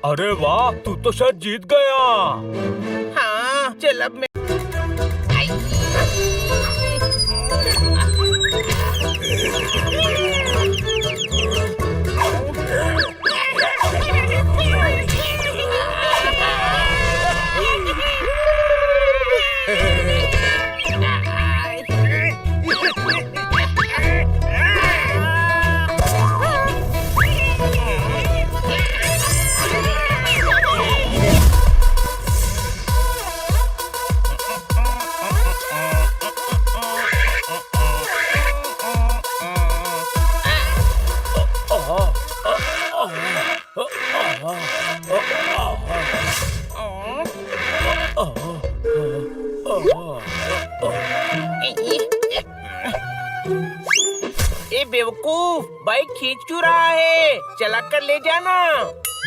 अरे वाह, तू तो शायद जीत गया। हाँ, चल अब मैं ए बेवकूफ, बाइक खींच क्यों रहा है? चला कर ले जाना।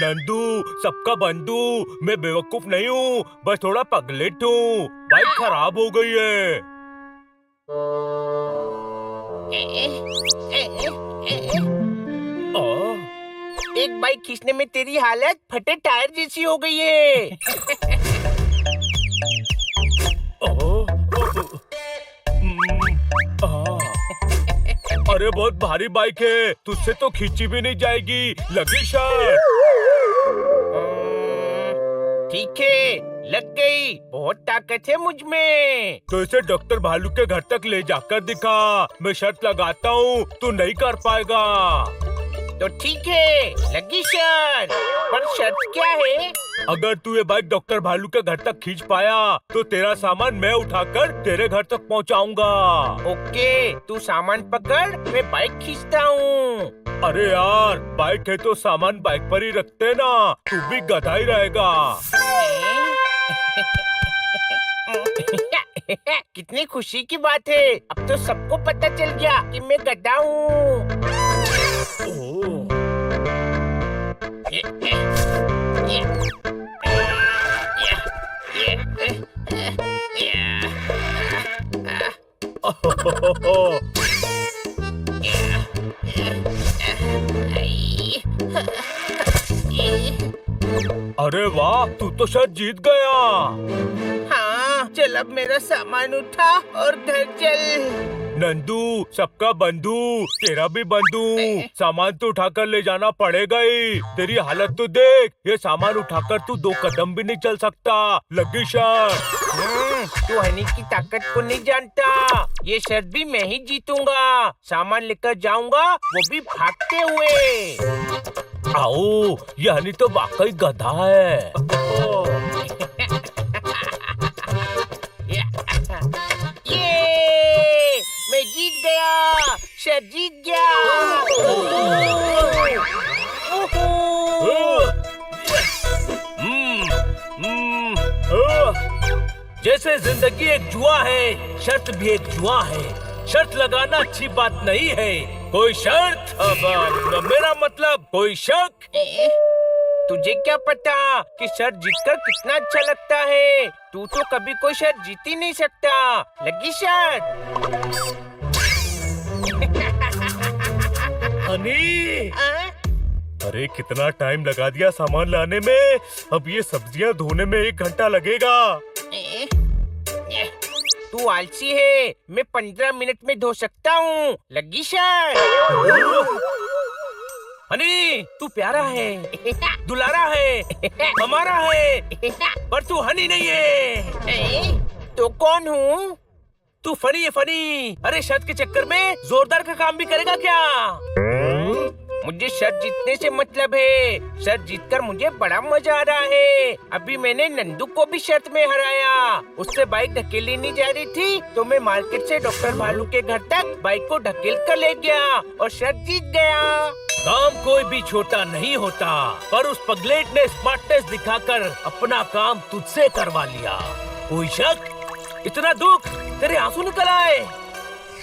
नंदू, सबका बंधु, मैं बेवकूफ नहीं हूँ, बस थोड़ा पगलेट हूँ। बाइक खराब हो गई है। एक बाइक खींचने में तेरी हालत फटे टायर जैसी हो गई है। अरे बहुत भारी बाइक है, तुझसे तो खींची भी नहीं जाएगी। लगी शर्ट। ठीक है, लग गई। बहुत ताकत है मुझ में। तो इसे डॉक्टर भालू के घर तक ले जाकर दिखा। मैं शर्त लगाता हूँ तू नहीं कर पाएगा। तो ठीक है, लगी शर्त। पर शर्त क्या है? अगर तू ये बाइक डॉक्टर भालू के घर तक खींच पाया तो तेरा सामान मैं उठाकर तेरे घर तक पहुंचाऊंगा। ओके, तू सामान पकड़, मैं बाइक खींचता हूँ। अरे यार, बाइक है तो सामान बाइक पर ही रखते ना, तू भी गधा ही रहेगा। कितनी खुशी की बात है, अब तो सबको पता चल गया कि मैं गधा हूँ। अरे वाह, तू तो शायद जीत गया। हाँ, चल अब मेरा सामान उठा और घर चल। नंदू, सबका बंधु, तेरा भी बंधु। सामान तो उठाकर ले जाना पड़ेगा ही। तेरी हालत तो देख, ये सामान उठाकर तू 2 कदम भी नहीं चल सकता। लगी शर्त। तू हनी की ताकत को नहीं जानता। ये शर्त भी मैं ही जीतूंगा। सामान लेकर जाऊंगा, वो भी भागते हुए। आओ, ये हनी तो वाकई गधा है। मैं जीत गया, शर्त जीत गया। जैसे जिंदगी एक जुआ है, शर्त भी एक जुआ है। शर्त लगाना अच्छी बात नहीं है। कोई शर्त, अब मेरा मतलब कोई शक। तुझे क्या पता कि शर्त जीतकर कितना अच्छा लगता है? तू तो कभी कोई शर्त जीत ही नहीं सकता। लगी शर्त। हनी, अरे कितना टाइम लगा दिया सामान लाने में। अब ये सब्जियां धोने में 1 घंटा लगेगा। तू आलसी है, मैं 15 मिनट में धो सकता हूँ। लगी शर्त। हनी, तू प्यारा है, दुलारा है, हमारा है, पर तू हनी नहीं है। तो कौन हूँ? तू फनी है, फनी। अरे शर्त के चक्कर में जोरदार का काम भी करेगा क्या? मुझे शर्त जीतने से मतलब है। शर्त जीतकर मुझे बड़ा मजा आ रहा है। अभी मैंने नंदू को भी शर्त में हराया। उससे बाइक ढकेली नहीं जा रही थी, तो मैं मार्केट से डॉक्टर भालू के घर तक बाइक को ढकेल कर ले गया और शर्त जीत गया। काम कोई भी छोटा नहीं होता, पर उस पगलेट ने स्मार्टनेस दिखाकर अपना काम तुझसे करवा लिया। कोई शक? इतना दुख, तेरे आंसू निकल आए।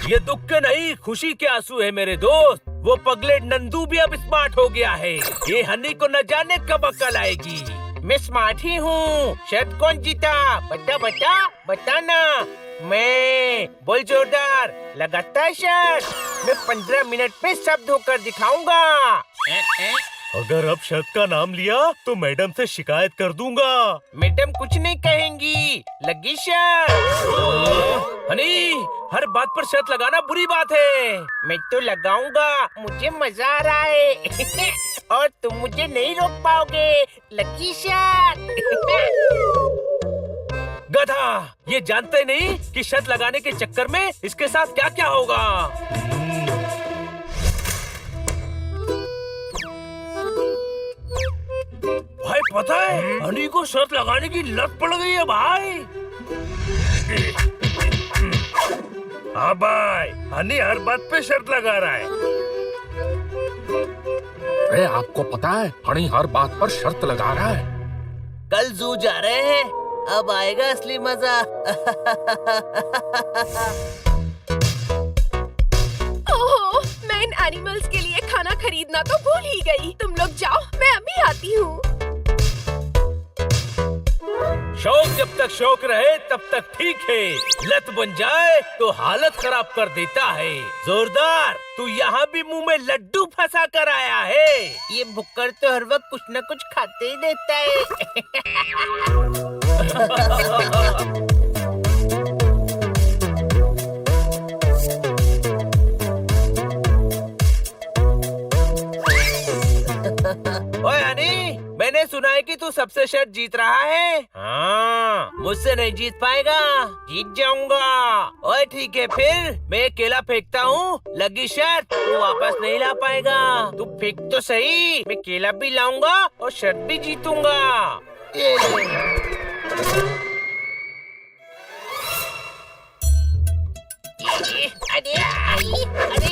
ये दुख के नहीं, खुशी के आंसू है मेरे दोस्त। वो पगलेट नंदू भी अब स्मार्ट हो गया है। ये हनी को न जाने कब अकल आएगी। मैं स्मार्ट ही हूँ। शर्त कौन जीता? बता बता बताना। मैं। बोल जोरदार। लगाता है शर्त। मैं 15 मिनट में सब धोकर दिखाऊंगा। अगर अब शर्त का नाम लिया तो मैडम से शिकायत कर दूंगा। मैडम कुछ नहीं कहेंगी। लगी शर्त। हनी, हर बात पर शर्त लगाना बुरी बात है। मैं तो लगाऊंगा, मुझे मजा आ रहा है। और तुम मुझे नहीं रोक पाओगे। लगी शर्त। गधा, ये जानते नहीं कि शर्त लगाने के चक्कर में इसके साथ क्या क्या होगा। भाई पता है, हनी को शर्त लगाने की लत पड़ गई है भाई। हाँ भाई, हनी हर बात पे शर्त लगा रहा है। अरे आपको पता है, हनी हर बात पर शर्त लगा रहा है। कल जू जा रहे हैं, अब आएगा असली मजा। ओहो, मैं इन एनिमल्स के लिए खाना खरीदना तो भूल ही गई। तुम लोग जाओ, मैं अभी आती हूँ। शौक जब तक शौक रहे तब तक ठीक है, लत बन जाए तो हालत खराब कर देता है। जोरदार, तू यहाँ भी मुंह में लड्डू फंसा कर आया है। ये भुक्कड़ तो हर वक्त कुछ न कुछ खाते ही रहता है। ओए हनी, मैंने सुना है कि तू सबसे शर्त जीत रहा है। हाँ, मुझसे नहीं जीत पाएगा। जीत जाऊंगा। ओए ठीक है, फिर मैं केला फेंकता हूँ। लगी शर्त, तू वापस नहीं ला पाएगा। तू फेंक तो सही, मैं केला भी लाऊंगा और शर्त भी जीतूंगा। ये ले। अरे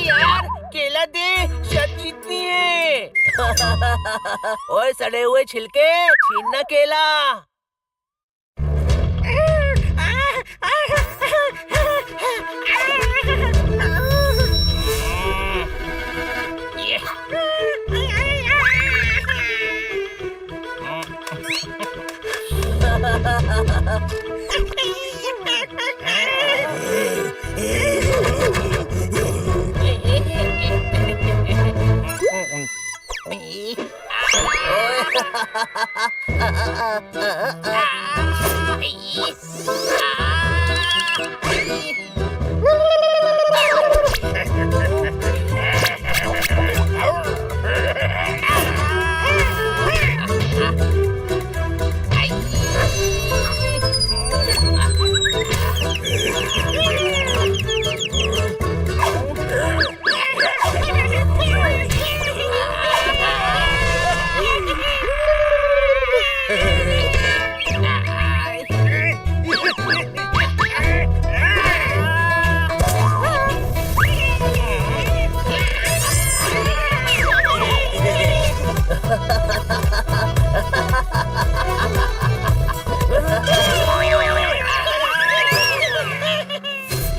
यार, केला दे, शर्त जीतनी है। ओए सड़े हुए छिलके, छीनना केला।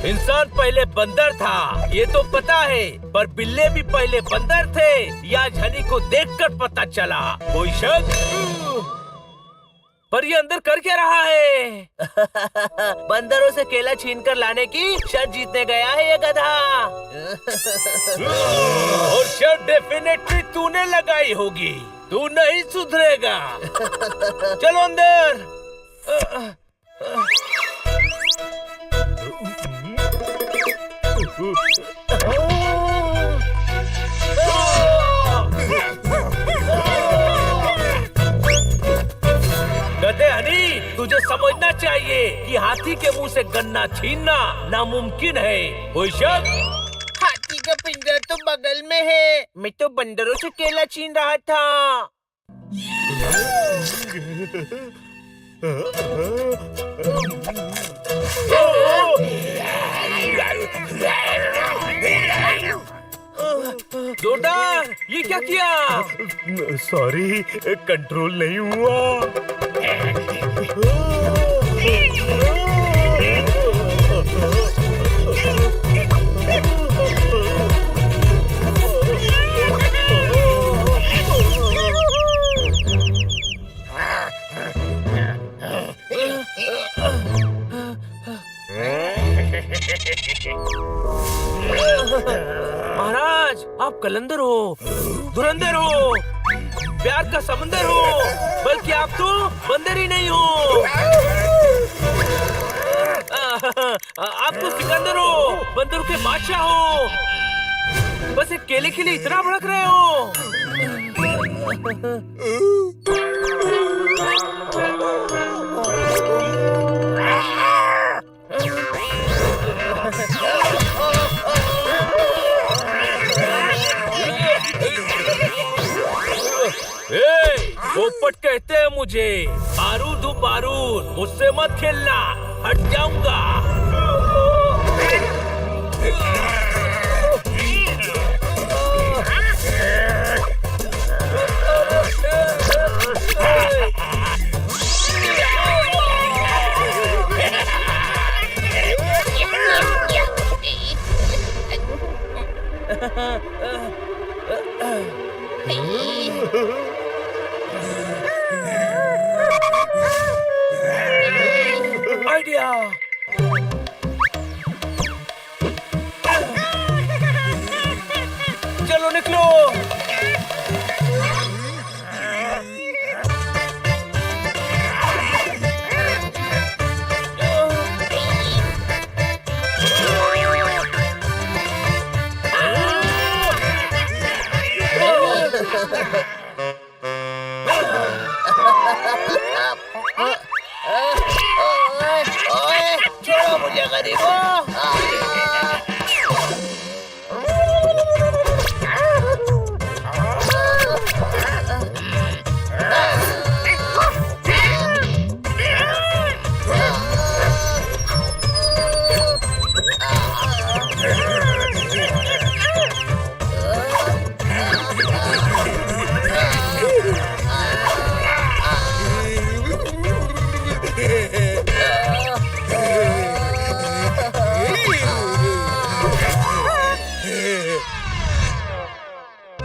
इंसान पहले बंदर था, ये तो पता है, पर बिल्ले भी पहले बंदर थे। ये आज हनी को देखकर पता चला। कोई शक? पर ये अंदर कर क्या रहा है? बंदरों से केला छीनकर लाने की शर्त जीतने गया है ये गधा। और शर्त डेफिनेटली तूने लगाई होगी। तू नहीं सुधरेगा। चलो अंदर। गधे हनी, तुझे समझना चाहिए कि हाथी के मुंह से गन्ना छीनना नामुमकिन है। कोई शक? हाथी का पिंजरा तो बगल में है। मैं तो बंदरों से केला छीन रहा था। जोरदार, ये क्या किया? सॉरी, कंट्रोल नहीं हुआ। महाराज, आप कलंदर हो, धुरंधर हो, प्यार का समंदर हो, बल्कि आप तो बंदर ही नहीं हो। आप तो सिकंदर हो, बंदरों के बादशाह हो। बस एक केले के लिए इतना भड़क रहे हो। पोपट कहते हैं मुझे। बारूद हूँ बारूद, मुझसे मत खेलना, हट जाऊंगा। आइडिया। चलो निकलो। छोड़ो मुझे गरीबों।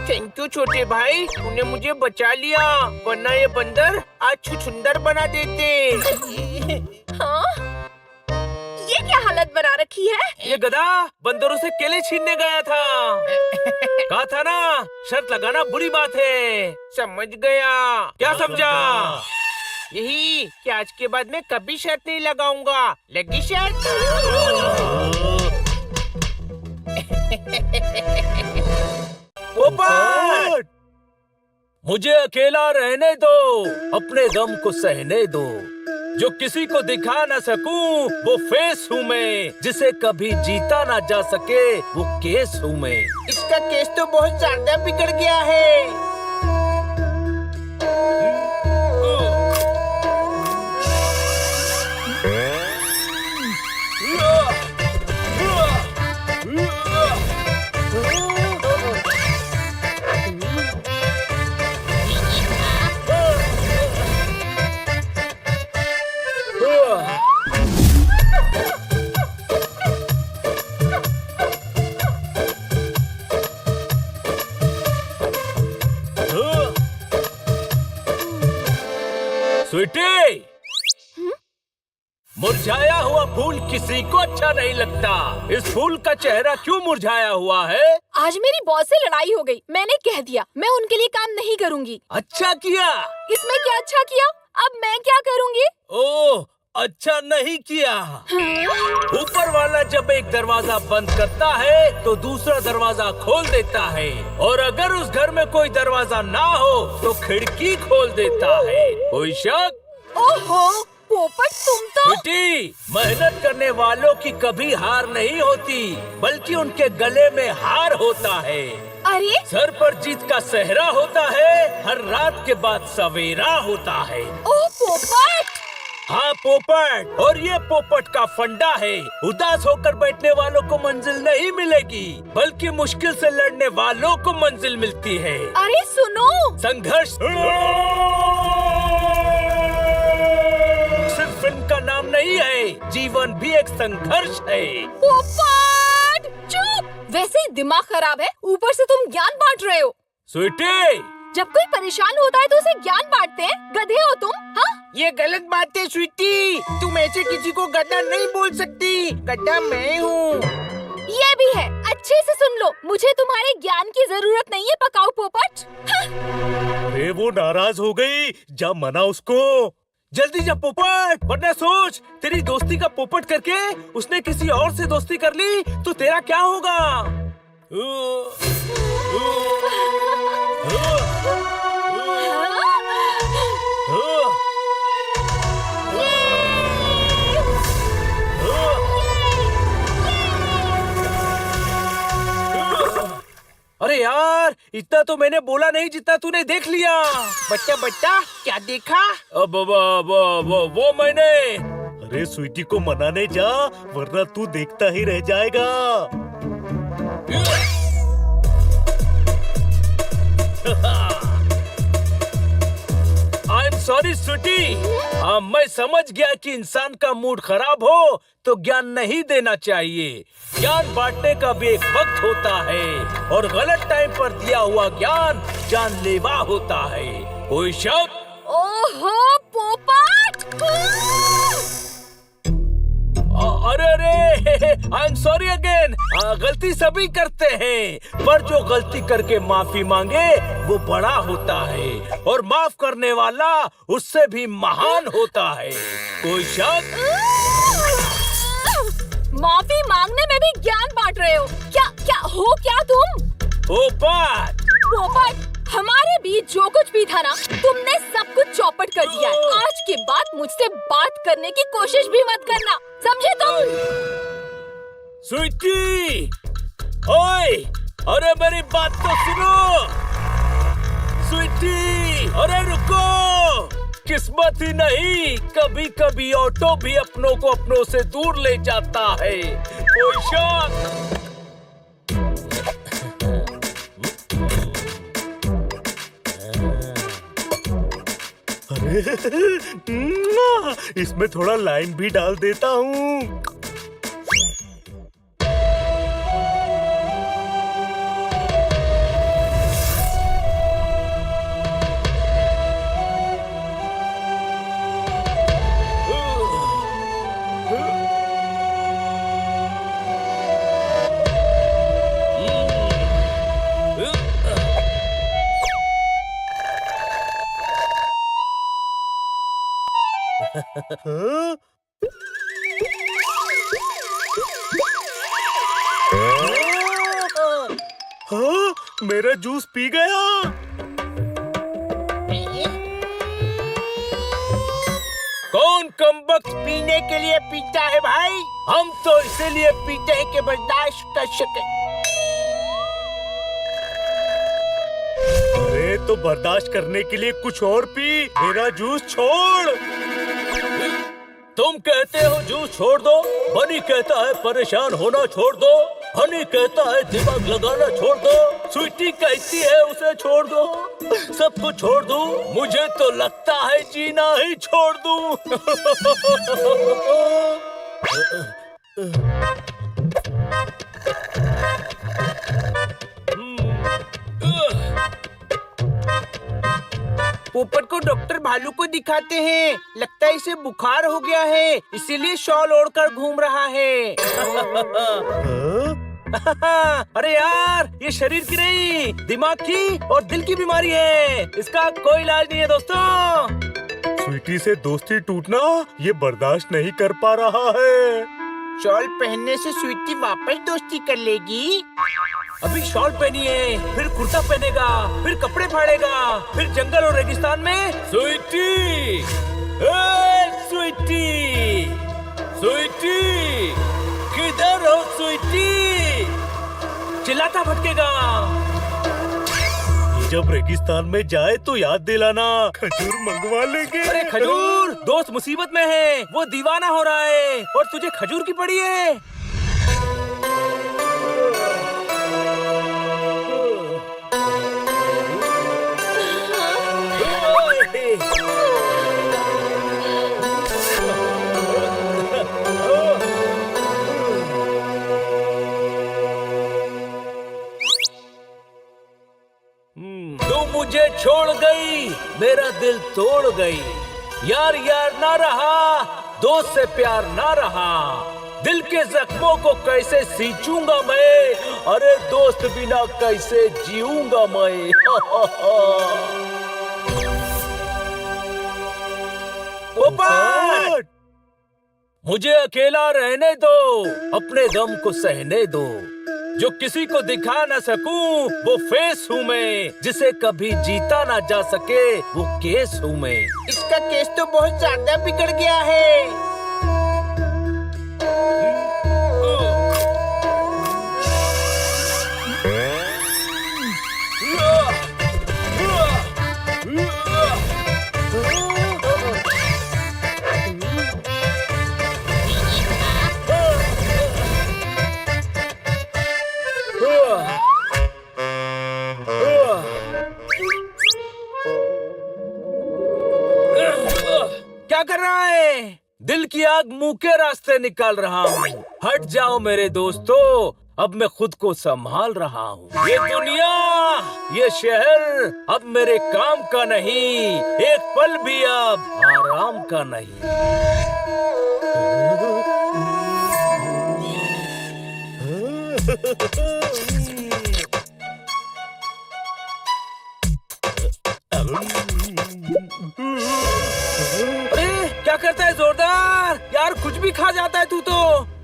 थैंक यू छोटे भाई, तूने मुझे बचा लिया, वरना ये बंदर आज छुछुंदर बना देते। हाँ? ये क्या हालत बना रखी है? ये गधा बंदरों से केले छीनने गया था। कहा था ना, शर्त लगाना बुरी बात है। समझ गया। क्या समझा? यही कि आज के बाद मैं कभी शर्त नहीं लगाऊंगा। लगी शर्त? पोपट, मुझे अकेला रहने दो, अपने गम को सहने दो। जो किसी को दिखा ना सकूं, वो फेस हूँ मैं। जिसे कभी जीता ना जा सके, वो केस हूँ मैं। इसका केस तो बहुत ज्यादा बिगड़ गया है। स्वीटी, मुरझाया हुआ फूल किसी को अच्छा नहीं लगता। इस फूल का चेहरा क्यों मुरझाया हुआ है? आज मेरी बॉस से लड़ाई हो गई। मैंने कह दिया मैं उनके लिए काम नहीं करूँगी। अच्छा किया। इसमें क्या अच्छा किया? अब मैं क्या करूँगी? ओह, अच्छा नहीं किया। ऊपर वाला जब एक दरवाजा बंद करता है तो दूसरा दरवाजा खोल देता है, और अगर उस घर में कोई दरवाजा ना हो तो खिड़की खोल देता है। कोई शक? ओहो, पोपट तुम तो। बेटी, मेहनत करने वालों की कभी हार नहीं होती, बल्कि उनके गले में हार होता है। अरे सर पर जीत का सेहरा होता है, हर रात के बाद सवेरा होता है। ओह पोपट। हाँ पोपट, और ये पोपट का फंडा है। उदास होकर बैठने वालों को मंजिल नहीं मिलेगी, बल्कि मुश्किल से लड़ने वालों को मंजिल मिलती है। अरे सुनो, संघर्ष सिर्फ फिल्म का नाम नहीं है, जीवन भी एक संघर्ष है। पोपट चुप। वैसे ही दिमाग खराब है, ऊपर से तुम ज्ञान बांट रहे हो। स्वीटी, जब कोई परेशान होता है तो उसे ज्ञान बांटते हैं। गधे हो तुम। हाँ, ये गलत बात है स्वीटी, तुम ऐसे किसी को गड्ढा नहीं बोल सकती। गड्ढा मैं हूँ। ये भी है। अच्छे से सुन लो, मुझे तुम्हारे ज्ञान की जरूरत नहीं है पकाऊ पोपट। अरे वो नाराज हो गई, जा मना उसको। जल्दी जा पोपट, वरना सोच तेरी दोस्ती का पोपट करके उसने किसी और से दोस्ती कर ली तो तेरा क्या होगा। अरे यार, इतना तो मैंने बोला नहीं जितना तूने देख लिया। बच्चा बच्चा क्या देखा? अब वो मैंने। अरे स्वीटी को मनाने जा, वरना तू देखता ही रह जाएगा। I am sorry sweetie. मैं समझ गया कि इंसान का मूड खराब हो तो ज्ञान नहीं देना चाहिए। ज्ञान बांटने का भी एक वक्त होता है और गलत टाइम पर दिया हुआ ज्ञान जानलेवा होता है। कोई शक? ओहो पोपट! अरे आई एम सॉरी अगेन। गलती सभी करते हैं, पर जो गलती करके माफी मांगे वो बड़ा होता है और माफ करने वाला उससे भी महान होता है। कोई शक? माफी मांगने में भी ज्ञान बांट रहे हो? क्या हो क्या तुम? पोपट! हमारे बीच जो कुछ भी था ना, तुमने सब कुछ चौपट कर दिया है। आज के बाद मुझसे बात करने की कोशिश भी मत करना, समझे तुम? स्वीटी! ओए! अरे मेरी बात तो सुनो! स्वीटी! अरे रुको! किस्मत ही नहीं, कभी कभी ऑटो भी अपनों को अपनों से दूर ले जाता है। कोई शक? इसमें थोड़ा लाइम भी डाल देता हूँ। हाँ? हाँ? मेरा जूस पी गया। कौन कमबख्त पीने के लिए पीता है भाई? हम तो इसीलिए पीते हैं कि बर्दाश्त कर सके। अरे तो बर्दाश्त करने के लिए कुछ और पी, मेरा जूस छोड़। तुम कहते हो जूस छोड़ दो, हनी कहता है परेशान होना छोड़ दो, हनी कहता है दिमाग लगाना छोड़ दो, स्वीटी कहती है उसे छोड़ दो। सबको छोड़ दूं? मुझे तो लगता है जीना ही छोड़ दूं। पोपट को डॉक्टर भालू को दिखाते हैं, लगता है इसे बुखार हो गया है, इसीलिए शॉल ओढ़कर घूम रहा है। अरे यार, ये शरीर की नहीं, दिमाग की और दिल की बीमारी है, इसका कोई इलाज नहीं है दोस्तों। स्वीटी से दोस्ती टूटना ये बर्दाश्त नहीं कर पा रहा है। शॉल पहनने से स्वीटी वापस दोस्ती कर लेगी। अभी शॉल पहनी है, फिर कुर्ता पहनेगा, फिर कपड़े फाड़ेगा, फिर जंगल और रेगिस्तान में। स्वीटी! स्वीटी! स्वीटी! किधर हो स्वीटी? चिल्लाता भटकेगा। जब रेगिस्तान में जाए तो याद दिलाना, खजूर मंगवा लेंगे। अरे खजूर, दोस्त मुसीबत में है, वो दीवाना हो रहा है और तुझे खजूर की पड़ी है। तू मुझे छोड़ गई, मेरा दिल तोड़ गई, यार यार ना रहा, दोस्त से प्यार ना रहा, दिल के जख्मों को कैसे सींचूंगा मैं, अरे दोस्त बिना कैसे जीऊंगा मैं। पोपट, मुझे अकेला रहने दो, अपने गम को सहने दो। जो किसी को दिखा ना सकूं वो फेस हूँ मैं, जिसे कभी जीता ना जा सके वो केस हूँ मैं। इसका केस तो बहुत ज्यादा बिगड़ गया है। क्या कर रहा है? दिल की आग मुंह के रास्ते निकाल रहा हूँ। हट जाओ मेरे दोस्तों, अब मैं खुद को संभाल रहा हूँ। ये दुनिया, ये शहर अब मेरे काम का नहीं, एक पल भी अब आराम का नहीं। अरे क्या करता है जोरदार? यार कुछ भी खा जाता है तू तो।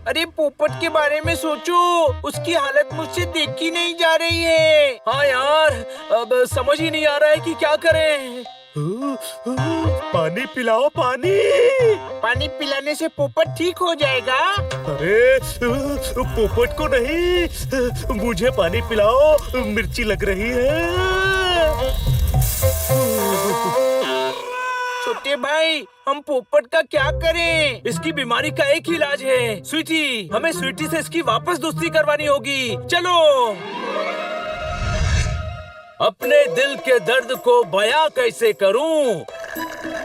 अरे पोपट के बारे में सोचो, उसकी हालत मुझसे देखी नहीं जा रही है। हाँ यार, अब समझ ही नहीं आ रहा है कि क्या करें। पानी पिलाओ, पानी। पानी पिलाने से पोपट ठीक हो जाएगा। अरे पोपट को नहीं, मुझे पानी पिलाओ, मिर्ची लग रही है। छोटे भाई, हम पोपट का क्या करें? इसकी बीमारी का एक ही इलाज है स्वीटी। हमें स्वीटी से इसकी वापस दोस्ती करवानी होगी। चलो। अपने दिल के दर्द को बयां कैसे करूं?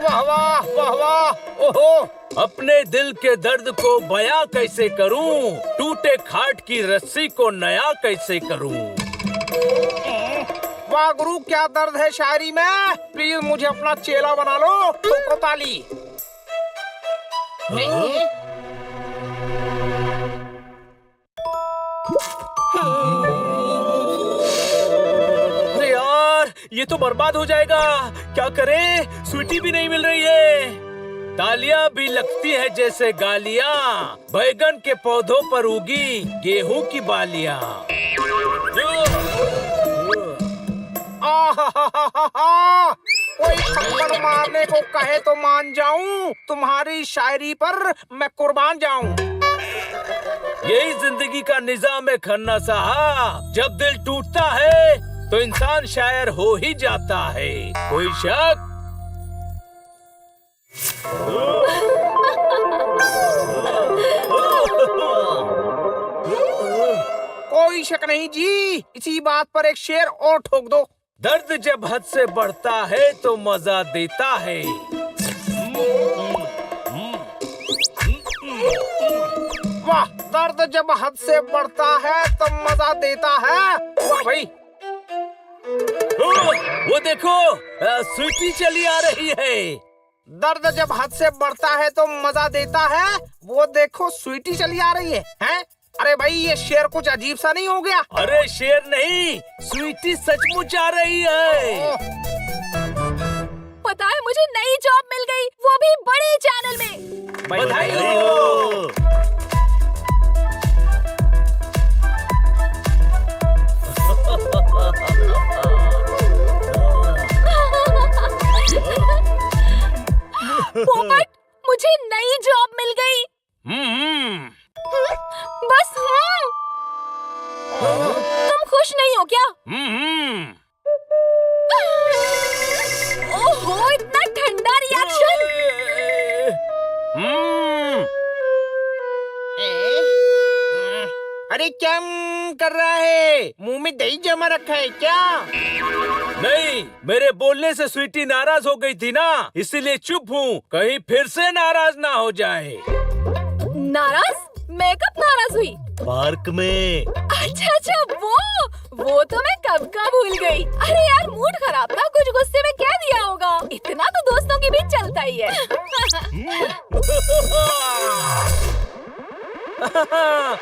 वाह वाह वाह वाह, ओहो। अपने दिल के दर्द को बयां कैसे करूं? टूटे खाट की रस्सी को नया कैसे करूं? वाह गुरु, क्या दर्द है शायरी में। प्लीज मुझे अपना चेला बना लो। ठोको ताली। अरे यार, ये तो बर्बाद हो जाएगा। क्या करें? स्वीटी भी नहीं मिल रही है। तालियां भी लगती है जैसे गालियां, बैगन के पौधों पर उगी गेहूं की बालियां। कोई थप्पड़ मारने को कहे तो मान जाऊं, तुम्हारी शायरी पर मैं कुर्बान जाऊं। यही जिंदगी का निजाम है खन्ना साहब। जब दिल टूटता है तो इंसान शायर हो ही जाता है। कोई शक? कोई शक नहीं जी। इसी बात पर एक शेर और ठोक दो। दर्द जब हद से बढ़ता है तो मजा देता है। वाह, दर्द जब हद से बढ़ता है तो मजा देता है। वाह भाई। वो देखो, स्वीटी चली आ रही है। दर्द जब हद से बढ़ता है तो मजा देता है, वो देखो स्वीटी चली आ रही है, हैं? अरे भाई, ये शेर कुछ अजीब सा नहीं हो गया? अरे शेर नहीं, स्वीटी सचमुच आ रही है। पता है, मुझे नई जॉब मिल गई, वो भी बड़े चैनल में। बधाई हो। पोपट, मुझे नई जॉब मिल गई। बस तुम खुश नहीं हो क्या? ओहो, इतना ठंडा रिएक्शन। अरे क्या कर रहा है? मुंह में दही जमा रखा है क्या? नहीं, मेरे बोलने से स्वीटी नाराज हो गई थी ना, इसीलिए चुप हूँ, कहीं फिर से नाराज ना हो जाए। नाराज? मैं कब नाराज हुई? पार्क में। अच्छा वो तो मैं कब का भूल गई। अरे यार मूड खराब था, कुछ गुस्से में कह दिया होगा। इतना तो दोस्तों के बीच चलता ही है।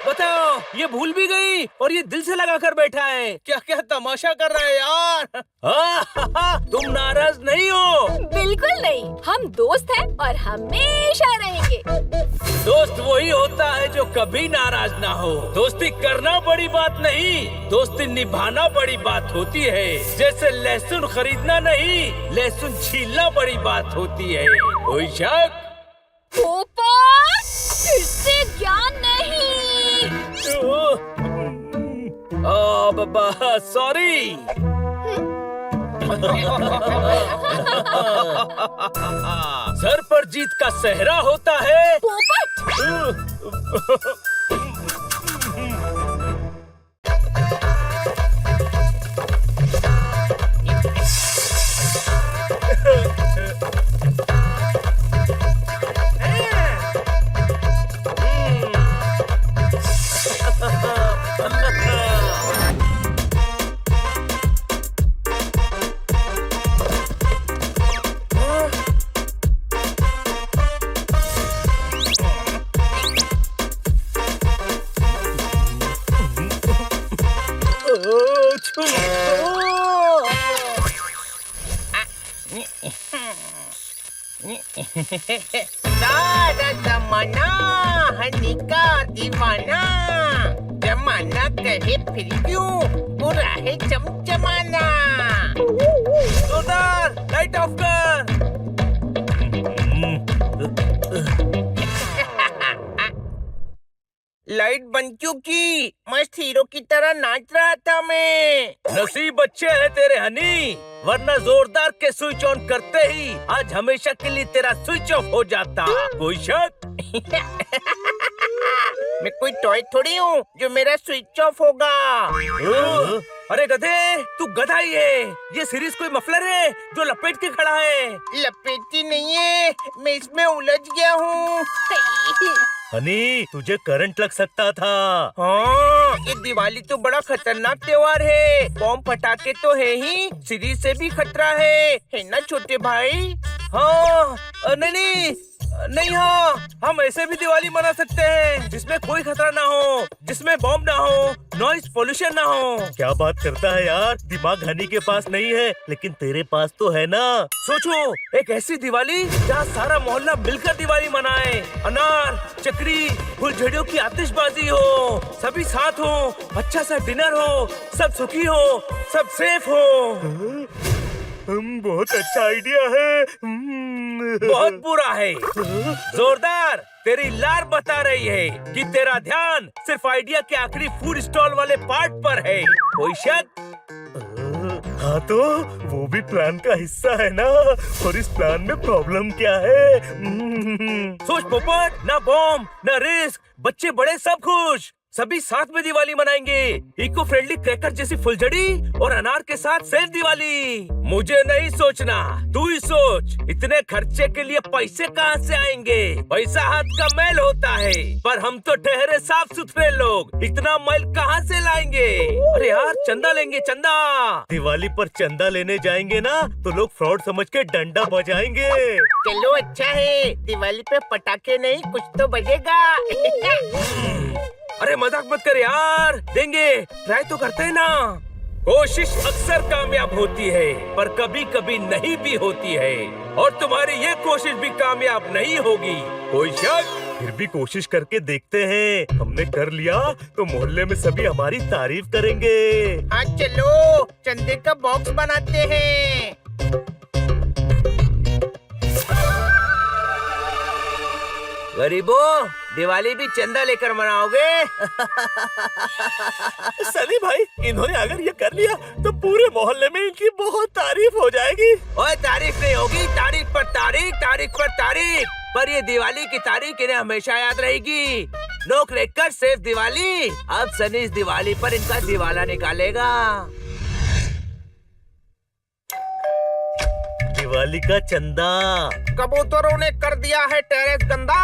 बताओ, ये भूल भी गई और ये दिल से लगा कर बैठा है। क्या क्या तमाशा कर रहा है यार। तुम नाराज नहीं हो? बिल्कुल नहीं, हम दोस्त हैं और हमेशा रहेंगे। दोस्त वही होता है जो कभी नाराज ना हो। दोस्ती करना बड़ी बात नहीं, दोस्ती निभाना बड़ी बात होती है। जैसे लहसुन खरीदना नहीं, लहसुन छीलना बड़ी बात होती है। कोई शक? पोपट, फिर से ज्ञान नहीं। बाबा सॉरी। सर पर जीत का सेहरा होता है। पोपट, सारा जमाना हनी का दीवाना, जमाना कहे फिर क्यों बुरा है चमचमाना। जोरदार लाइट ऑफ कर। लाइट बंद क्यों की? मस्त हीरो की तरह नाच रहा था मैं। नसीब अच्छे है तेरे हनी, वरना जोरदार के स्विच ऑन करते ही आज हमेशा के लिए तेरा स्विच ऑफ हो जाता। कोई शक? मैं कोई टॉय थोड़ी हूँ जो मेरा स्विच ऑफ होगा। अरे गधे, तू गधा ही है। ये सीरीज कोई मफलर है जो लपेट के खड़ा है। लपेटी नहीं है, मैं इसमें उलझ गया हूँ। हनी, तुझे करंट लग सकता था। हाँ, ये दिवाली तो बड़ा खतरनाक त्योहार है। बॉम्ब पटाखे तो है ही, सीरीज से भी खतरा है ना छोटे भाई? हाँ, नहीं हाँ, हम ऐसे भी दिवाली मना सकते हैं जिसमें कोई खतरा ना हो, जिसमें बॉम्ब ना हो, नॉइस पोल्यूशन ना हो। क्या बात करता है यार, दिमाग हनी के पास नहीं है लेकिन तेरे पास तो है ना। सोचो, एक ऐसी दिवाली जहाँ सारा मोहल्ला मिलकर दिवाली मनाए। अनार, चक्री, फुलझड़ियों की आतिशबाजी हो, सभी साथ हो, अच्छा सा डिनर हो, सब सुखी हो, सब सेफ हो। बहुत अच्छा आइडिया है। बहुत बुरा है। जोरदार, तेरी लार बता रही है कि तेरा ध्यान सिर्फ आइडिया के आखिरी फूड स्टॉल वाले पार्ट पर है। कोई शक? हाँ तो वो भी प्लान का हिस्सा है ना। और इस प्लान में प्रॉब्लम क्या है? सोच पोपट, ना बॉम्ब, ना रिस्क, बच्चे बड़े सब खुश। सभी साथ में दिवाली मनाएंगे। इको फ्रेंडली क्रैकर जैसी फुलझड़ी और अनार के साथ सेफ दिवाली। मुझे नहीं सोचना, तू ही सोच। इतने खर्चे के लिए पैसे कहाँ से आएंगे? पैसा हाथ का मैल होता है, पर हम तो ठहरे साफ सुथरे लोग, इतना मैल कहाँ से लाएंगे? अरे यार, चंदा लेंगे, चंदा। दिवाली पर चंदा लेने जाएंगे ना तो लोग फ्रॉड समझ के डंडा बजाएंगे। चलो अच्छा है, दिवाली पे पटाखे नहीं कुछ तो बजेगा। अरे मजाक मत कर यार, देंगे, ट्राई तो करते हैं ना। कोशिश अक्सर कामयाब होती है, पर कभी कभी नहीं भी होती है, और तुम्हारी ये कोशिश भी कामयाब नहीं होगी। कोई शक? फिर भी कोशिश करके देखते हैं। हमने कर लिया तो मोहल्ले में सभी हमारी तारीफ करेंगे। हाँ चलो, चंदे का बॉक्स बनाते हैं। गरीबों, दिवाली भी चंदा लेकर मनाओगे? सनी भाई, इन्होंने अगर ये कर लिया तो पूरे मोहल्ले में इनकी बहुत तारीफ हो जाएगी। ओए, तारीफ नहीं होगी, तारीख पर तारीख, तारीख पर तारीख। पर ये दिवाली की तारीख इन्हें हमेशा याद रहेगी। No cracker, safe Diwali. अब सनी इस दिवाली पर इनका दिवाला निकालेगा। दिवाली का चंदा। कबूतरों ने कर दिया है टेरेस गंदा।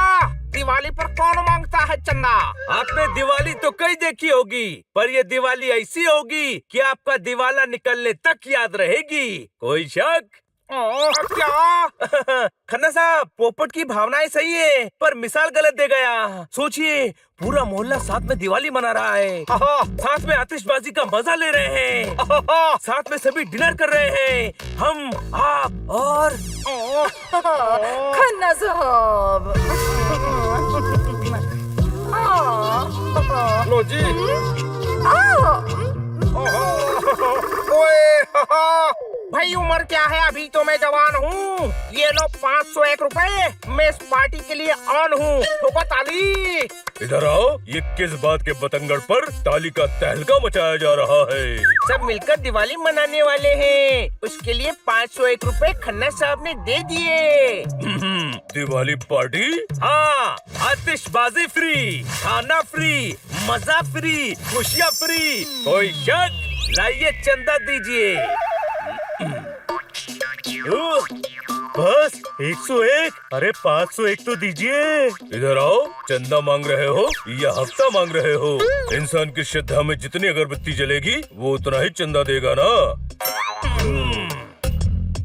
दिवाली पर कौन मांगता है चंदा? आपने दिवाली तो कई देखी होगी, पर ये दिवाली ऐसी होगी कि आपका दिवाला निकलने तक याद रहेगी। कोई शक? क्या? खन्ना साहब, पोपट की भावनाएं सही है, पर मिसाल गलत दे गया। सोचिए, पूरा मोहल्ला साथ में दिवाली मना रहा है, साथ में आतिशबाजी का मजा ले रहे हैं, साथ में सभी डिनर कर रहे हैं, हम, आप और खन्ना साहब। लो जी। ओए, भाई उम्र क्या है, अभी तो मैं जवान हूँ। ये लो 501 रुपए, मैं इस पार्टी के लिए ऑन हूँ। ठोको ताली। इधर आओ, ये किस बात के बतंगड़ पर ताली का तहलका मचाया जा रहा है? सब मिलकर दिवाली मनाने वाले हैं, उसके लिए 501 रुपए खन्ना साहब ने दे दिए। दिवाली पार्टी? हाँ, आतिशबाजी फ्री, खाना फ्री, मजा फ्री, खुशियाँ फ्री। कोई शक? लाइए चंदा दीजिए। बस 101? अरे 501 तो दीजिए। इधर आओ, चंदा मांग रहे हो या हफ्ता मांग रहे हो? इंसान की श्रद्धा में जितनी अगरबत्ती जलेगी वो उतना ही चंदा देगा ना।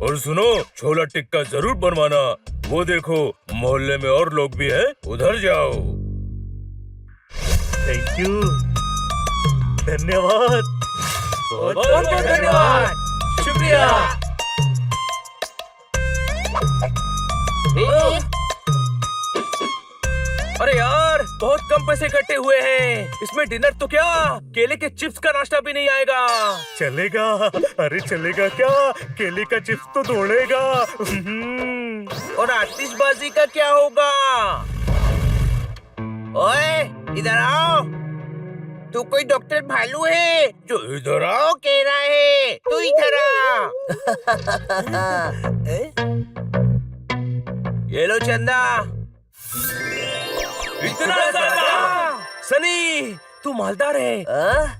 और सुनो, छोला टिक्का जरूर बनवाना। वो देखो, मोहल्ले में और लोग भी हैं, उधर जाओ। थैंक यू, धन्यवाद, बहुत बहुत धन्यवाद, शुक्रिया। अरे यार, बहुत कम पैसे इकट्ठे हुए हैं, इसमें डिनर तो क्या, केले के चिप्स का नाश्ता भी नहीं आएगा। चलेगा, अरे चलेगा क्या, केले का चिप्स तो दौड़ेगा। और आतिशबाजी का क्या होगा? ओए, इधर आओ। तू कोई डॉक्टर भालू है जो इधर आओ कह रहा है? तू इधर आ। ये लो चंदा। इतना ज्यादा? सनी, तू मालदार है,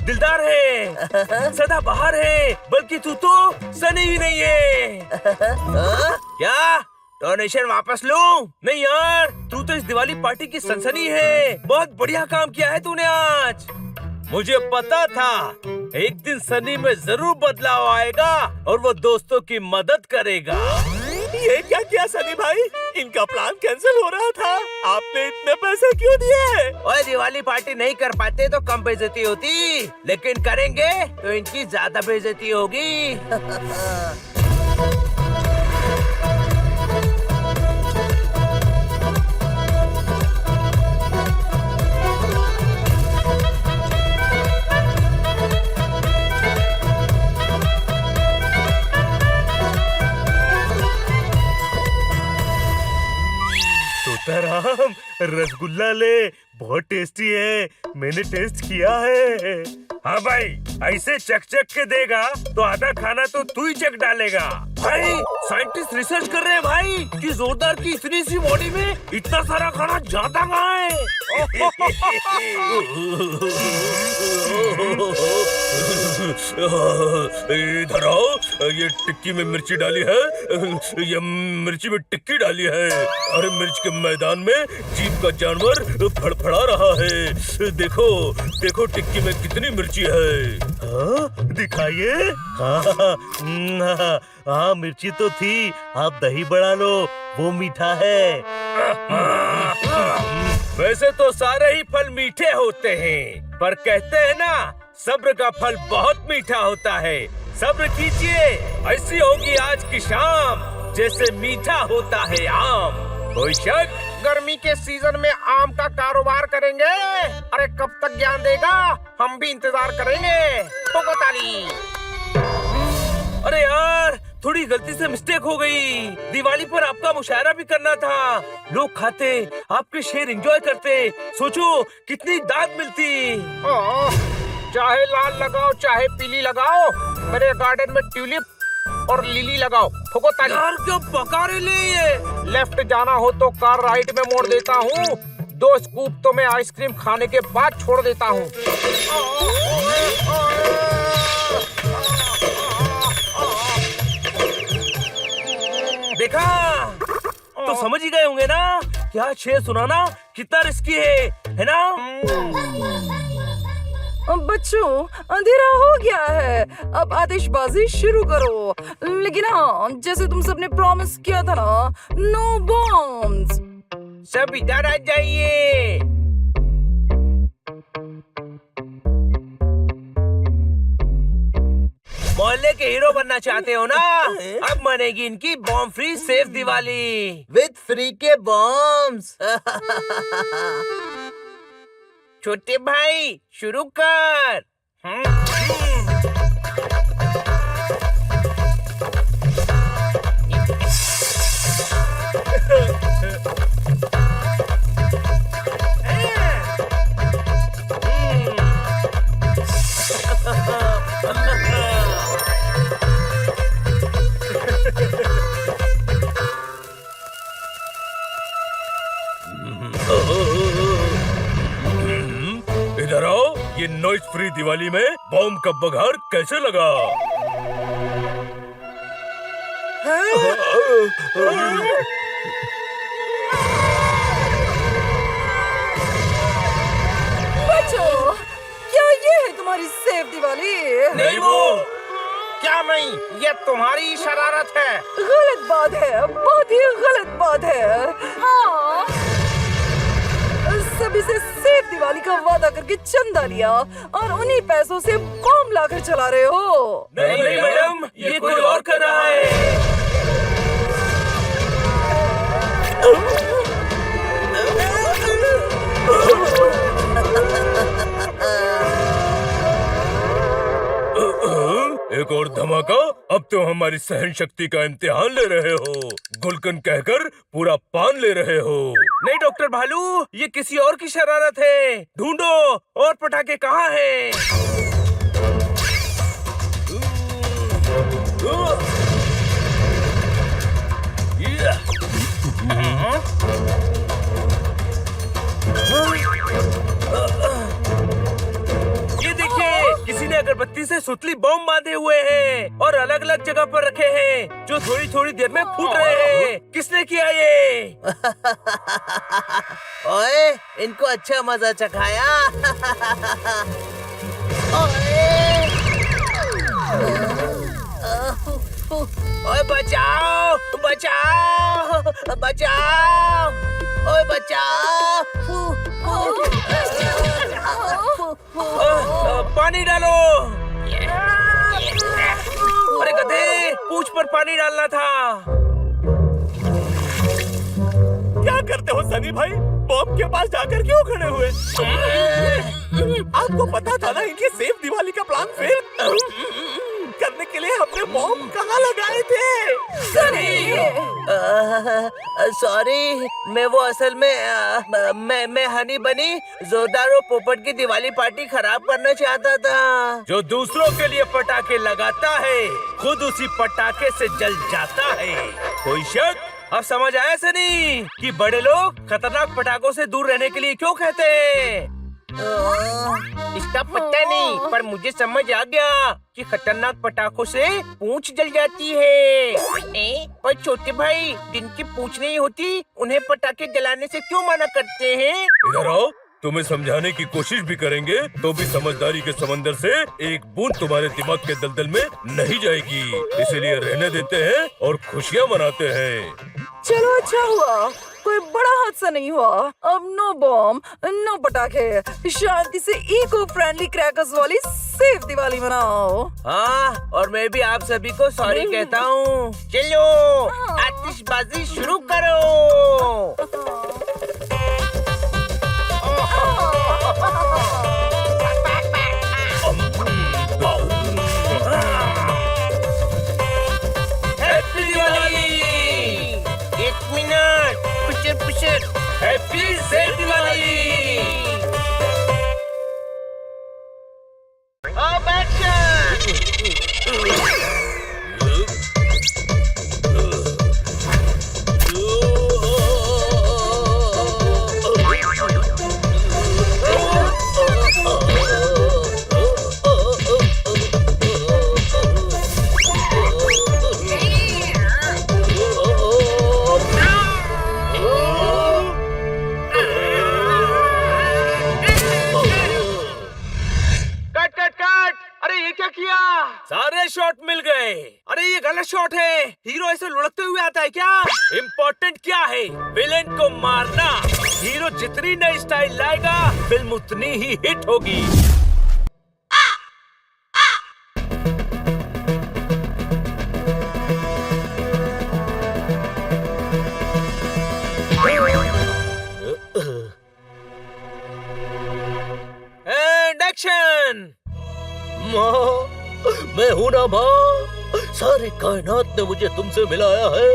दिलदार है, सदा बाहर है, बल्कि तू तो सनी ही नहीं है। क्या डोनेशन वापस लूं? नहीं यार, तू तो इस दिवाली पार्टी की सनसनी है। बहुत बढ़िया काम किया है तूने आज। मुझे पता था एक दिन सनी में जरूर बदलाव आएगा और वो दोस्तों की मदद करेगा। ये क्या किया सनी भाई? इनका प्लान कैंसिल हो रहा था, आपने इतने पैसे क्यों दिए? ओए, दिवाली पार्टी नहीं कर पाते तो कम बेइज्जती होती, लेकिन करेंगे तो इनकी ज्यादा बेइज्जती होगी। तोताराम, रसगुल्ला ले, बहुत टेस्टी है, मैंने टेस्ट किया है। हाँ भाई, ऐसे चक चक के देगा तो आधा खाना तो तू ही चक डालेगा। भाई, साइंटिस्ट रिसर्च कर रहे हैं भाई कि जोरदार की इतनी सी बॉडी में इतना सारा खाना जाता कहाँ है। इधर आओ, ये टिक्की में मिर्ची डाली है, ये मिर्ची में टिक्की डाली है। अरे मिर्च के मैदान में जीप का जानवर फड़फड़ा रहा है। देखो देखो, टिक्की में कितनी मिर्ची है। हाँ, दिखाइए। हाँ, मिर्ची तो थी, आप दही बढ़ा लो, वो मीठा है। वैसे तो सारे ही फल मीठे होते हैं, पर कहते हैं ना, सब्र का फल बहुत मीठा होता है। सब्र कीजिए, ऐसी होगी आज की शाम जैसे मीठा होता है आम। कोई शक? गर्मी के सीजन में आम का कारोबार करेंगे। अरे कब तक ज्ञान देगा, हम भी इंतजार करेंगे। ठोको ताली। अरे यार, थोड़ी गलती से मिस्टेक हो गई। दिवाली पर आपका मुशायरा भी करना था। लोग खाते, आपके शेर एंजॉय करते, सोचो कितनी दाद मिलती। चाहे लाल लगाओ चाहे पीली लगाओ, मेरे गार्डन में ट्यूलिप और लिली लगाओ। ठोको ताली। यार क्यों पकारे ले ये? लेफ्ट जाना हो तो कार राइट में मोड़ देता हूँ। 2 स्कूप तो मैं आइसक्रीम खाने के बाद छोड़ देता हूँ। देखा तो समझ ही गए होंगे ना क्या छेद सुनाना कितना रिस्की है ना? बच्चों, अंधेरा हो गया है, अब आतिशबाजी शुरू करो। लेकिन हाँ, जैसे तुम सबने प्रॉमिस किया था ना, नो बॉम्ब्स। सब इधर आ जाइए। मोहल्ले के हीरो बनना चाहते हो ना? अब मनेगी इनकी bomb free safe Diwali. With free के बॉम्ब्स। छोटे भाई शुरू कर। इधर आओ, ये नॉइज फ्री दिवाली में बॉम्ब का बघार कैसे लगा? बच्चों, क्या ये है तुम्हारी सेफ दिवाली? नहीं वो क्या नहीं, ये तुम्हारी शरारत है। गलत बात है, बहुत ही गलत बात है। हाँ, सभी से सेफ दिवाली का वादा करके चंदा लिया और उन्हीं पैसों से बॉम्ब लाकर चला रहे हो। नहीं मैडम, ये कोई और कर रहा है। एक और धमाका। अब तो हमारी सहन शक्ति का इम्तिहान ले रहे हो। गुलकंद कहकर पूरा पान ले रहे हो। नहीं डॉक्टर भालू, ये किसी और की शरारत है। ढूंढो और पटाखे कहाँ हैं? ये देखिए, किसी ने अगरबत्ती से सुतली बॉम्ब बांधे हुए हैं और अलग अलग जगह पर रखे हैं, जो थोड़ी थोड़ी देर में फूट रहे हैं। किसने किया ये? ओए, इनको अच्छा मजा चखाया। ओए बचाओ बचाओ बचाओ, ओए बचाओ। पानी डालो। अरे गधे, पूंछ पर पानी डालना था। क्या करते हो सनी भाई? बॉम्ब के पास जाकर क्यों खड़े हुए? आपको पता था ना इनके सेफ दिवाली का प्लान फेल करने के लिए हमने बॉम्ब कहाँ लगाए थे? सॉरी, मैं वो असल में मैं हनी बनी जोरदार और पोपट की दिवाली पार्टी खराब करना चाहता था। जो दूसरों के लिए पटाखे लगाता है, खुद उसी पटाखे से जल जाता है। कोई शक? अब समझ आया सनी कि बड़े लोग खतरनाक पटाखों से दूर रहने के लिए क्यों कहते हैं? इसका पता नहीं, पर मुझे समझ आ गया कि खतरनाक पटाखों से पूंछ जल जाती है। पर छोटे भाई, जिनकी पूंछ नहीं होती, उन्हें पटाखे जलाने से क्यों मना करते हैं? इधर आओ, तुम्हें समझाने की कोशिश भी करेंगे तो भी समझदारी के समंदर से एक बूंद तुम्हारे दिमाग के दलदल में नहीं जाएगी। इसीलिए रहने देते हैं और खुशियाँ मनाते हैं। चलो, अच्छा हुआ, कोई बड़ा हादसा नहीं हुआ। अब नो बॉम्ब, नो पटाखे, शांति से इको फ्रेंडली क्रैकर्स वाली सेफ दिवाली मनाओ। हाँ, और मैं भी आप सभी को सॉरी कहता हूँ। चलो आतिशबाजी शुरू करो। हैप्पी दिवाली! एक minute, pusher happy safe Diwali! अब एक्शन। शॉट है। हीरो ऐसे लुढ़कते हुए आता है क्या? इम्पोर्टेंट क्या है? विलेन को मारना। हीरो जितनी नई स्टाइल लाएगा फिल्म उतनी ही हिट होगी। And action. माँ, मैं हूं ना माँ। सारी कायनात ने मुझे तुमसे मिलाया है।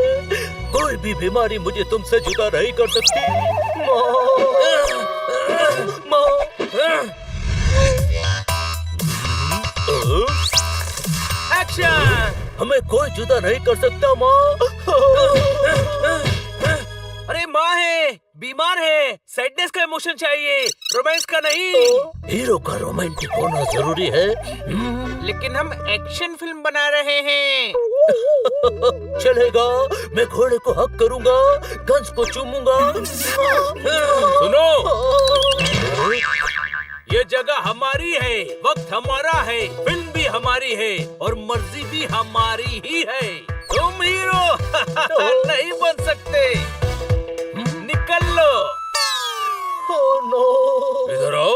कोई भी बीमारी मुझे तुमसे जुदा नहीं कर सकती। माँ, एक्शन। हमें कोई जुदा नहीं कर सकता माँ। अरे माँ है, बीमार है, सैडनेस का इमोशन चाहिए, रोमांस का नहीं। हीरो का रोमांटिक होना जरूरी है। लेकिन हम एक्शन फिल्म बना रहे हैं। चलेगा, मैं घोड़े को हक करूंगा, गंज को चूमूंगा। सुनो, ये जगह हमारी है, वक्त हमारा है, फिल्म भी हमारी है और मर्जी भी हमारी ही है। तुम हीरो नहीं बन सकते। निकल लो। इधर आओ।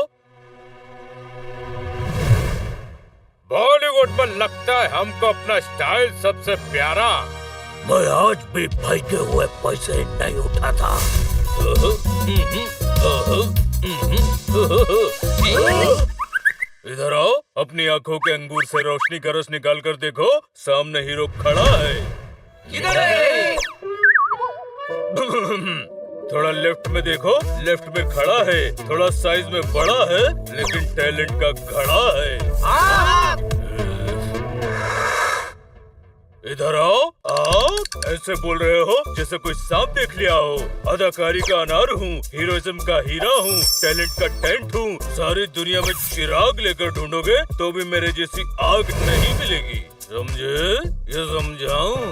बॉलीवुड में लगता है हमको अपना स्टाइल सबसे प्यारा। मैं आज भी फेंके हुए पैसे नहीं उठाता। इधर आओ। अपनी आंखों के अंगूर से रोशनी का रस निकाल कर देखो, सामने हीरो खड़ा है। किधर है? थोड़ा लेफ्ट में देखो, लेफ्ट में खड़ा है। थोड़ा साइज में बड़ा है लेकिन टैलेंट का घड़ा है। इधर आओ। आप ऐसे बोल रहे हो जैसे कोई सांप देख लिया हो। अदाकारी का अनार हूँ, हीरोइज्म का हीरा हूँ, टैलेंट का टेंट हूँ। सारी दुनिया में चिराग लेकर ढूंढोगे तो भी मेरे जैसी आग नहीं मिलेगी। समझे? ये समझाऊं?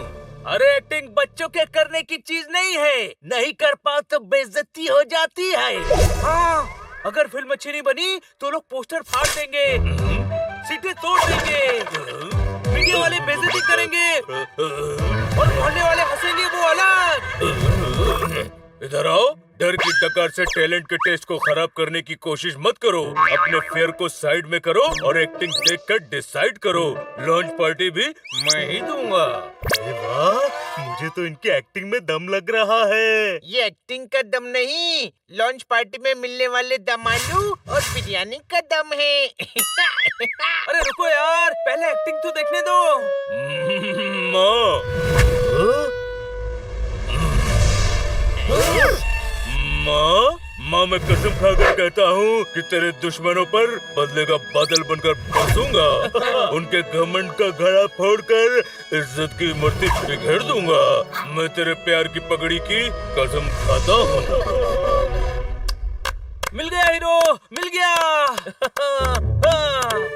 अरे एक्टिंग बच्चों के करने की चीज नहीं है। नहीं कर पाओ तो बेइज्जती हो जाती है। हाँ, अगर फिल्म अच्छी नहीं बनी तो लोग पोस्टर फाड़ देंगे, सीटें तोड़ देंगे, मीडिया वाले बेइज्जती करेंगे और मोहल्ले वाले हंसेंगे, वो अलग। इधर आओ। डर की डकार से टैलेंट के टेस्ट को खराब करने की कोशिश मत करो। अपने फेयर को साइड में करो और एक्टिंग देखकर डिसाइड करो। लॉन्च पार्टी भी मैं ही दूंगा। वाह, मुझे तो इनकी एक्टिंग में दम लग रहा है। ये एक्टिंग का दम नहीं, लॉन्च पार्टी में मिलने वाले दम आलू और बिरयानी का दम है। अरे रुको यार, पहले एक्टिंग तो देखने दो। माँ, मैं कसम खाकर कहता हूँ कि तेरे दुश्मनों पर बदले का बादल बनकर बरसूंगा। उनके घमंड का घड़ा फोड़कर इज्जत की मूर्ति बिखेर दूंगा। मैं तेरे प्यार की पगड़ी की कसम खाता हूँ। मिल गया हीरो, मिल गया।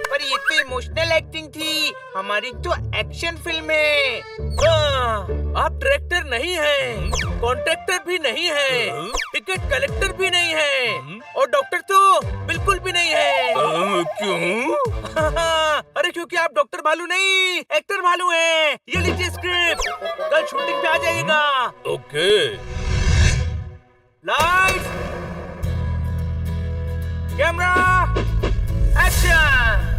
पर ये तो इमोशनल एक्टिंग थी, हमारी तो एक्शन फिल्म है। आप डायरेक्टर नहीं हैं, कॉन्ट्रैक्टर भी नहीं है, टिकट कलेक्टर भी नहीं है और डॉक्टर तो बिल्कुल भी नहीं है। क्यों? अरे क्योंकि आप डॉक्टर भालू नहीं, एक्टर भालू हैं। ये लीजिए स्क्रिप्ट, कल शूटिंग पे आ जाइएगा। Okay. Light, camera, action.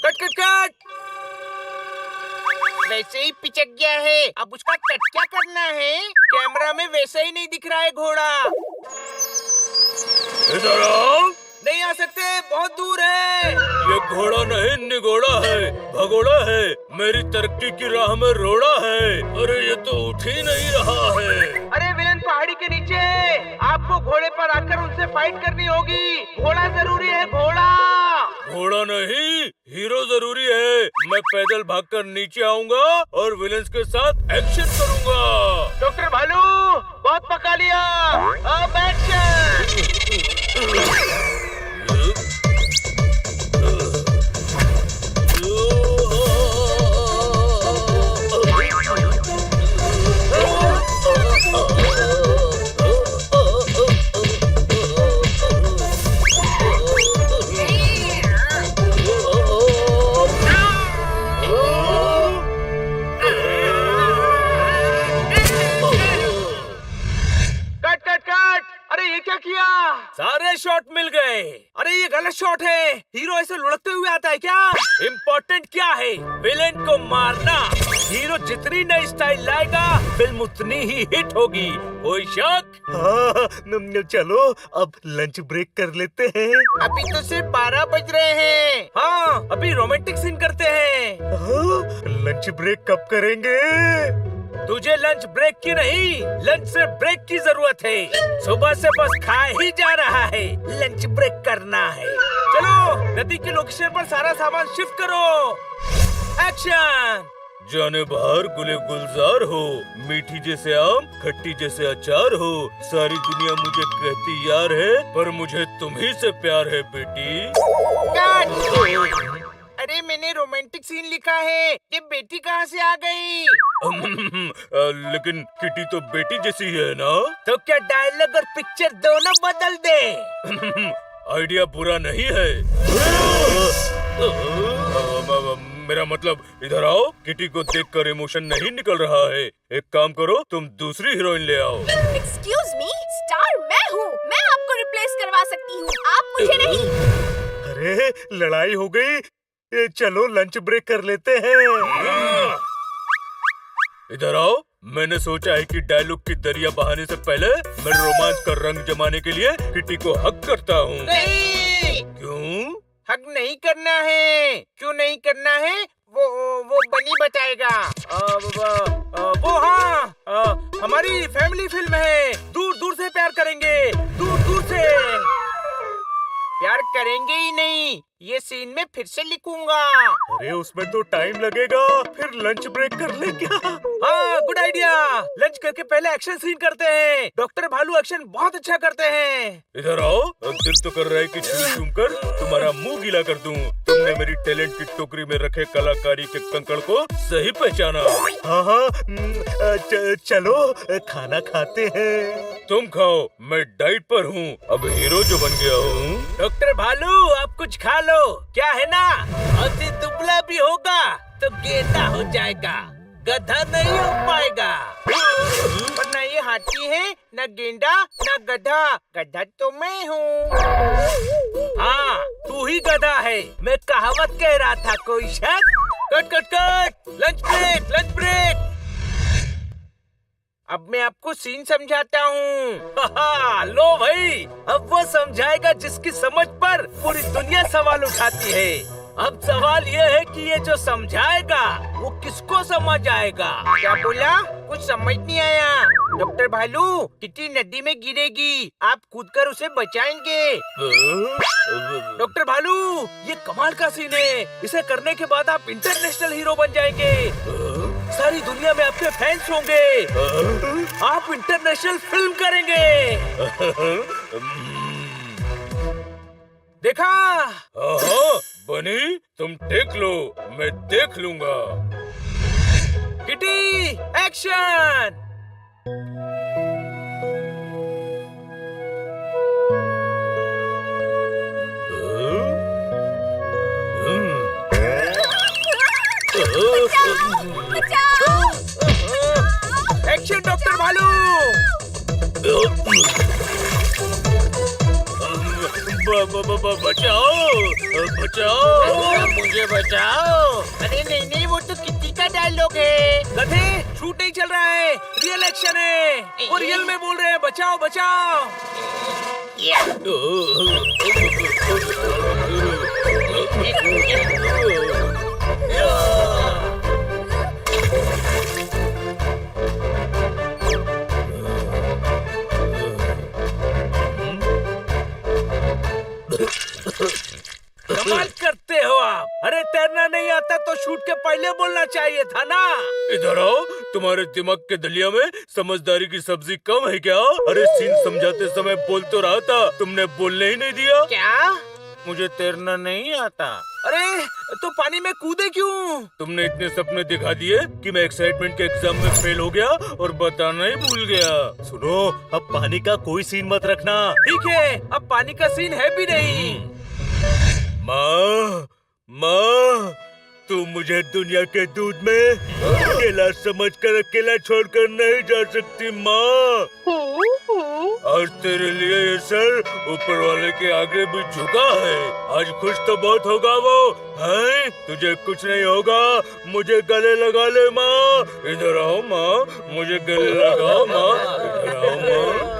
Cut cut cut. वैसे ही पिचक गया है, अब उसका कट क्या करना है? कैमरा में वैसा ही नहीं दिख रहा है घोड़ा। इधर आओ। नहीं आ सकते, बहुत दूर है। ये घोड़ा नहीं, निगोड़ा है, भगोड़ा है, मेरी तरक्की की राह में रोड़ा है। अरे ये तो उठ ही नहीं रहा है। अरे विलन पहाड़ी के नीचे, आपको घोड़े पर आकर उनसे फाइट करनी होगी। घोड़ा जरूरी है, घोड़ा। घोड़ा नहीं, हीरो जरूरी है। मैं पैदल भागकर नीचे आऊंगा और विलेंस के साथ एक्शन करूंगा। डॉक्टर भालू, बहुत पका लिया, अब एक्शन। हीरो ऐसे लुढ़कते हुए आता है क्या? इम्पोर्टेंट क्या है? विलेन को मारना। हीरो जितनी नई स्टाइल लाएगा फिल्म उतनी ही हिट होगी। कोई शक? हाँ, चलो अब लंच ब्रेक कर लेते हैं। अभी तो सिर्फ 12 बज रहे हैं। हाँ, अभी रोमांटिक सीन करते हैं। हाँ, लंच ब्रेक कब करेंगे? तुझे लंच ब्रेक की नहीं, लंच से ब्रेक की जरूरत है। सुबह से बस खा ही जा रहा है, लंच ब्रेक करना है। चलो नदी के लोकेशन पर सारा सामान शिफ्ट करो। एक्शन। जाने बाहर गुले गुलजार हो, मीठी जैसे आम, खट्टी जैसे अचार हो। सारी दुनिया मुझे कहती यार है, पर मुझे तुम्ही से प्यार है बेटी। अरे मैंने रोमांटिक सीन लिखा है, ये बेटी कहाँ से आ गई? लेकिन किटी तो बेटी जैसी है ना? तो क्या डायलॉग और पिक्चर दोनों बदल दे? आइडिया बुरा नहीं है। मेरा मतलब इधर आओ, किटी को देखकर इमोशन नहीं निकल रहा है। एक काम करो, तुम दूसरी हीरोइन ले आओ। एक्सक्यूज मी, स्टार मैं हूँ, मैं आपको रिप्लेस करवा सकती हूँ, आप मुझे नहीं। अरे लड़ाई हो गई, चलो लंच ब्रेक कर लेते हैं। इधर आओ, मैंने सोचा है कि डायलॉग की दरिया बहाने से पहले मैं रोमांस का रंग जमाने के लिए किटी को हक करता हूँ। नहीं, क्यों? हक नहीं करना है। क्यों नहीं करना है? वो बनी बताएगा। वो हाँ, हमारी फैमिली फिल्म है। दूर दूर से प्यार करेंगे, दूर दूर से। प्यार करेंगे ही नहीं, ये सीन में फिर से लिखूंगा। अरे उसमें तो टाइम लगेगा, फिर लंच ब्रेक कर ले क्या? हाँ, गुड आइडिया। लंच करके पहले एक्शन सीन करते हैं। डॉक्टर भालू एक्शन बहुत अच्छा करते हैं। इधर आओ, दिल तो कर रहा है कि चूम कर तुम्हारा मुंह गीला कर दूं। तुमने मेरी टैलेंट की टोकरी में रखे कलाकारी के कंकड़ को सही पहचाना। हाँ हाँ, चलो खाना खाते हैं। तुम खाओ, मैं डाइट पर हूँ, अब हीरो जो बन गया हूँ। डॉक्टर भालू आप कुछ खा लो, क्या है ना, अति दुबला भी होगा तो गेंदा हो जाएगा, गधा नहीं हो पाएगा। पर न ये हाथी है, न गेंडा, न गधा। गधा तो मैं हूँ। हाँ, तू ही गधा है, मैं कहावत कह रहा था, कोई शक? Cut cut cut, lunch break, lunch break. अब मैं आपको सीन समझाता हूँ। लो भाई, अब वो समझाएगा जिसकी समझ पर पूरी दुनिया सवाल उठाती है। अब सवाल ये है कि ये जो समझाएगा वो किसको समझ आएगा? क्या बोला? कुछ समझ नहीं आया। डॉक्टर भालू, किटी नदी में गिरेगी, आप कूदकर उसे बचाएंगे। डॉक्टर भालू, ये कमाल का सीन है। इसे करने के बाद आप इंटरनेशनल हीरो बन जाएंगे। सारी दुनिया में आपके फैंस होंगे। आप इंटरनेशनल फिल्म करेंगे। देखा? बनी, तुम देख लो, मैं देख लूंगा। Kitty, action. एक्शन डॉक्टर भालू। बचाओ, बचाओ, मुझे बचाओ। अरे नहीं नहीं, वो तो किटी का डायलॉग है। गधे, शूट नहीं चल रहा है, रियल एक्शन है। वो रियल में बोल रहे हैं, बचाओ बचाओ। कमाल करते हो आप। अरे तैरना नहीं आता तो शूट के पहले बोलना चाहिए था ना। इधर आओ, तुम्हारे दिमाग के दलिया में समझदारी की सब्जी कम है क्या? अरे सीन समझाते समय बोल तो रहा था, तुमने बोलने ही नहीं दिया। क्या? मुझे तैरना नहीं आता। अरे तो पानी में कूदे क्यों? तुमने इतने सपने दिखा दिए कि मैं एक्साइटमेंट के एग्जाम में फेल हो गया और बताना ही भूल गया। सुनो, अब पानी का कोई सीन मत रखना। ठीक है, अब पानी का सीन है भी नहीं। माँ, माँ, तू मुझे दुनिया के दूध में अकेला समझकर अकेला छोड़कर नहीं जा सकती माँ। आज तेरे लिए ये सर ऊपर वाले के आगे भी झुका है। आज खुश तो बहुत होगा वो, हैं? तुझे कुछ नहीं होगा। मुझे गले लगा ले माँ। इधर आओ माँ, मुझे गले लगाओ माँ। इधर आओ माँ।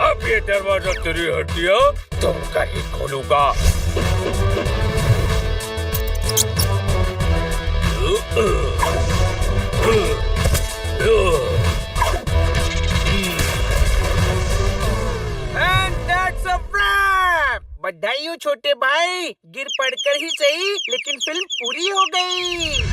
अब ये दरवाजा तेरी हड्डियां तोड़कर ही खोलूंगा। And that's a wrap! बधाई हो छोटे भाई, गिर पड़कर ही सही लेकिन फिल्म पूरी हो गई।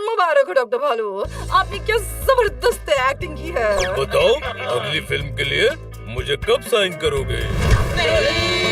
मुबारक हो डॉक्टर भालू, आपने क्या जबरदस्त एक्टिंग की है। बताओ, अगली फिल्म के लिए मुझे कब साइन करोगे? नहीं।